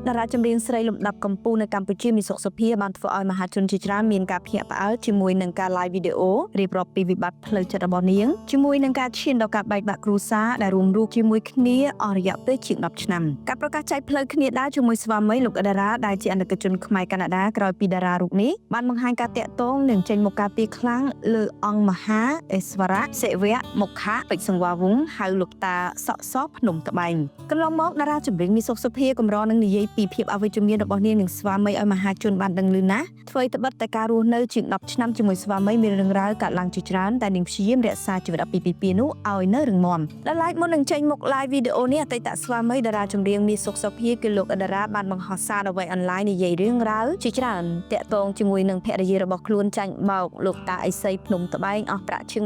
តារាចម្រៀងស្រីលំដាប់កំពូលនៅកម្ពុជាមីសុខសុភាបានធ្វើឲ្យមហាជនជាច្រើនមានការភ្ញាក់ផ្អើលជាមួយនឹងការ live វីដេអូរៀបរាប់ពីវិបត្តិផ្លូវចិត្តរបស់នាងជាមួយនឹងការឈានដល់ការបែកបាក់គ្រួសារដែលរួមរស់ជាមួយគ្នាអស់រយៈពេលជាង10ឆ្នាំការប្រកាសចែកផ្លូវគ្នាដើរជាមួយស្វាមីលោកអដារាដែលជាអនុជនខ្មែរកាណាដាក្រោយពីតារារូបនេះបានបង្ហាញការតាក់ទងនិងចេញមកការពារខ្លាំងលើអង្គមហាអេស្វរៈសិវៈមុខៈពេជ្រសង្វាវង្សហៅលោកតាសក់សភ្នំត្បែងកន្លងមកតារាចម្រៀងមីសុខសុភាកម្រនឹងនិយាយពីភាពអវិជ្ជមានរបស់នាងនិងស្វាមីឲ្យមហាជនបានដឹងឮណាស់ធ្វើត្បិតតែការរស់នៅជាង10ឆ្នាំជាមួយស្វាមីមានរឿងរ៉ាវកើតឡើងជាច្រើនតែនាងព្យាយាមរក្សាជីវិតអាពាហ៍ពិពាហ៍នោះឲ្យនៅរឹងមាំដល់ឡែកមុននឹងចេញមុខ live វីដេអូនេះអតីតស្វាមីតារាចម្រៀងមីសុខសុភាគឺលោកអដារាបានបង្ហោះសារអ្វីអនឡាញនិយាយរឿងរ៉ាវជាច្រើនតាក់ទងជាមួយនឹងភរិយារបស់ខ្លួនចាញ់បោកលោកតាអេសីភ្នំត្បែងអស់ប្រាក់ជាង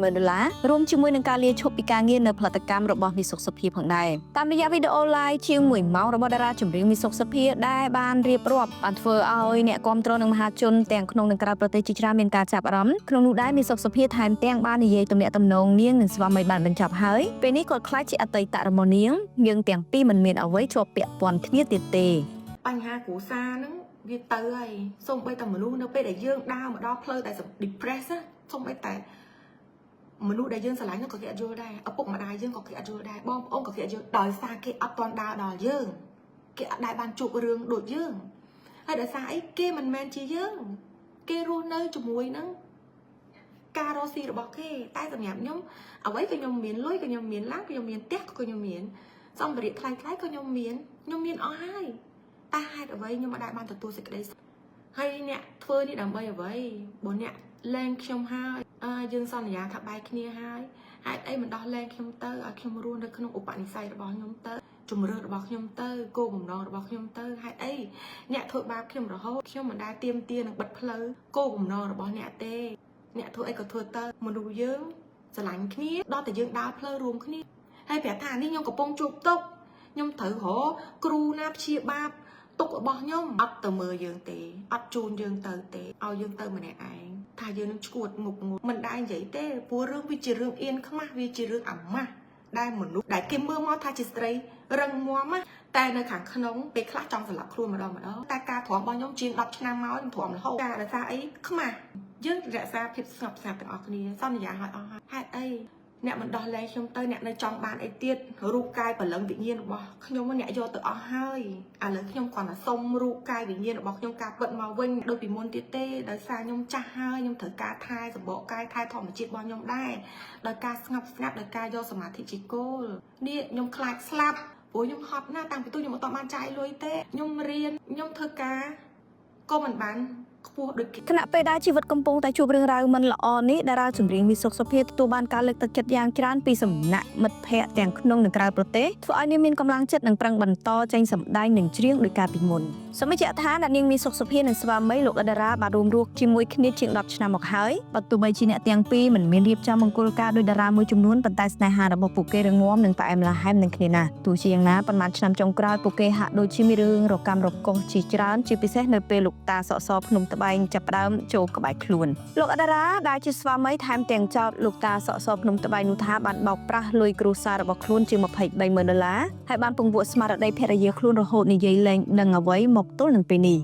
$230,000រួមជាមួយនឹងការលាឈប់ពីការងារនៅផលិតកម្មរបស់មីសុខសុភាផងដែរតាមរយៈវីដេអូ live ជាង1ម៉ោងរបស់តារាចម្រៀងមីសុខសុភាដែលបានរៀបរាប់បានធ្វើឲ្យអ្នកគាំទ្រនិងមហាជនទាំងក្នុងនិងក្រៅប្រទេសជាច្រើនមានការចាប់អារម្មណ៍ក្នុងនោះដែរមីសុខសុភាថែមទាំងបាននិយាយទំនាក់ទំនងនាងនិងស្វាមីបានបញ្ចប់ហើយពេលនេះគាត់ខ្លាចជាអតីតរបស់នាងយើងទាំងពីរមិនមានអ្វីជាប់ពាក់ព័ន្ធគ្នាទៀតទេបញ្ហាគ្រួសារហ្នឹងវាទៅហើយសូម្បីតែមនុស្សនៅពេលដែលយើងដើរមកដល់ផ្លូវដែល depress សូម្បីតែមនុស្សដែលយើងស្រឡាញ់ក៏គេអត់យល់ដែរឪពុកម្ដាយយើងក៏គេអត់យល់ដែរបងប្អូនក៏គេអត់យល់ដោយសារគេអត់ទាន់ដើរដល់យើងគេអត់ដែលបានជួបរឿងដូចយើងហើយដោយសារអីគេមិនមែនជាយើងគេរស់នៅជាមួយនឹងការរស់ស៊ីរបស់គេតែសម្រាប់ខ្ញុំអ្វីក៏ខ្ញុំមានលុយក៏ខ្ញុំមានឡានក៏ខ្ញុំមានផ្ទះក៏ខ្ញុំមានសម្ភារៈថ្លៃៗក៏ខ្ញុំមានអស់ហើយតែហេតុអ្វីខ្ញុំមិនដែលបានទទួលសេចក្តីហើយអ្នកធ្វើនេះដើម្បីអ្វីបើអ្នកលែងខ្ញុំហើយយើងសន្យាថាបែកគ្នាហើយហេតុអីមិនដោះលែងខ្ញុំទៅឲ្យខ្ញុំរស់នៅក្នុងឧបនិស្ស័យរបស់ខ្ញុំទៅជំរឿរបស់ខ្ញុំទៅគោលបំណងរបស់ខ្ញុំទៅហេតុអីអ្នកធ្វើបាបខ្ញុំរហូតខ្ញុំមិនដែលទៀមទានឹងបិទផ្លូវគោលបំណងរបស់អ្នកទេអ្នកធ្វើអីក៏ធ្វើទៅមនុស្សយើងស្រឡាញ់គ្នាដល់តែយើងដើរផ្លូវរួមគ្នាហើយប្រាប់ថានេះខ្ញុំកំពុងជួបទុក្ខខ្ញុំត្រូវរកគ្រូណាព្យាបាលទុក្ខរបស់ខ្ញុំអត់ទៅមើលយើងទេអត់ជូនយើងទៅទេឲ្យយើងទៅម្នាក់ឯងថាយើងនឹងឈួតងប់ងល់មិនដែរនិយាយទេព្រោះរឿងវាជារឿងអៀនខ្មាស់វាជារឿងអាម៉ាស់ដែលមនុស្សដែលគេមើលមកថាជាស្ត្រីរឹងមាំតែនៅខាងក្នុងពេលខ្លះចង់ស្លាប់ខ្លួនម្ដងតែការទ្រាំរបស់ខ្ញុំជាង10ឆ្នាំមកខ្ញុំទ្រាំរហូតការដោយសារអីខ្មាស់យើងរក្សាភាពស្ងប់ស្ងាត់ទាំងអស់គ្នាសន្យាឲ្យអស់ហើយហេតុអីអ្នកមិនដោះលែងខ្ញុំទៅអ្នកនៅចង់បានអីទៀតរូបកាយព្រលឹងវិញ្ញាណរបស់ខ្ញុំអ្នកយកទៅអស់ហើយឥឡូវខ្ញុំគ្រាន់តែសុំរូបកាយវិញ្ញាណរបស់ខ្ញុំការពិតមកវិញដូចពីមុនទៀតទេដោយសារខ្ញុំចាស់ហើយខ្ញុំត្រូវការថែសម្បកកាយថែធម្មជាតិរបស់ខ្ញុំដែរដោយការស្ងប់ស្ងាត់ដោយការយកសមាធិជាគោលនេះខ្ញុំខ្លាចស្លាប់ព្រោះខ្ញុំហត់ណាស់តាំងពីទូខ្ញុំអត់បានចាយលុយទេខ្ញុំរៀនខ្ញុំធ្វើការក៏មិនបានខ្ពស់ដូចខណៈពេលដែលជីវិតកំពុងតែជួបរឿងរ៉ាវមិនល្អនេះតារាចម្រៀងមីសុខសុភាទទួលបានការលើកទឹកចិត្តយ៉ាងច្រើនពីសំណាក់មិត្តភ័ក្តិទាំងក្នុងនិងក្រៅប្រទេសធ្វើឲ្យនាងមានកម្លាំងចិត្តនិងប្រឹងបន្តចេញសម្ដែងនិងច្រៀងដោយការពីមុនសូមបញ្ជាក់ថានាងមីសុខសុភានិងស្វាមីលោកអដារាបានរួមរស់ជាមួយគ្នាជាង10ឆ្នាំមកហើយបើទោះបីជាអ្នកទាំងពីរមិនមានរៀបចំមង្គលការដោយតារាមួយចំនួនប៉ុន្តែស្នេហារបស់ពួកគេរឹងមាំនិងផ្អែមល្ហែមនឹងគ្នាណាស់ទោះជាយ៉ាងណាប៉ុន្មានឆ្នាំចុងក្រោយពួកគេហាក់ដូចជាមានរឿងរកាំរកូសជាច្រើនជាពិសេសនៅពេលលោកតាសក់សភ្នំត្បែងចាប់ផ្ដើមចូលក្បែរខ្លួនលោកអដារាដែលជាស្វាមីថែមទាំងចោទលោកតាសក់សភ្នំត្បែងនោះថាបានបោកប្រាស់លុយគ្រួសាររបស់ខ្លួនជាង$230,000ហើយបានពង្វក់ស្មារតីភរិយាខ្លួនរហូតនិយាយលែងដឹងអ្វីមកទល់នឹងពេលនេះ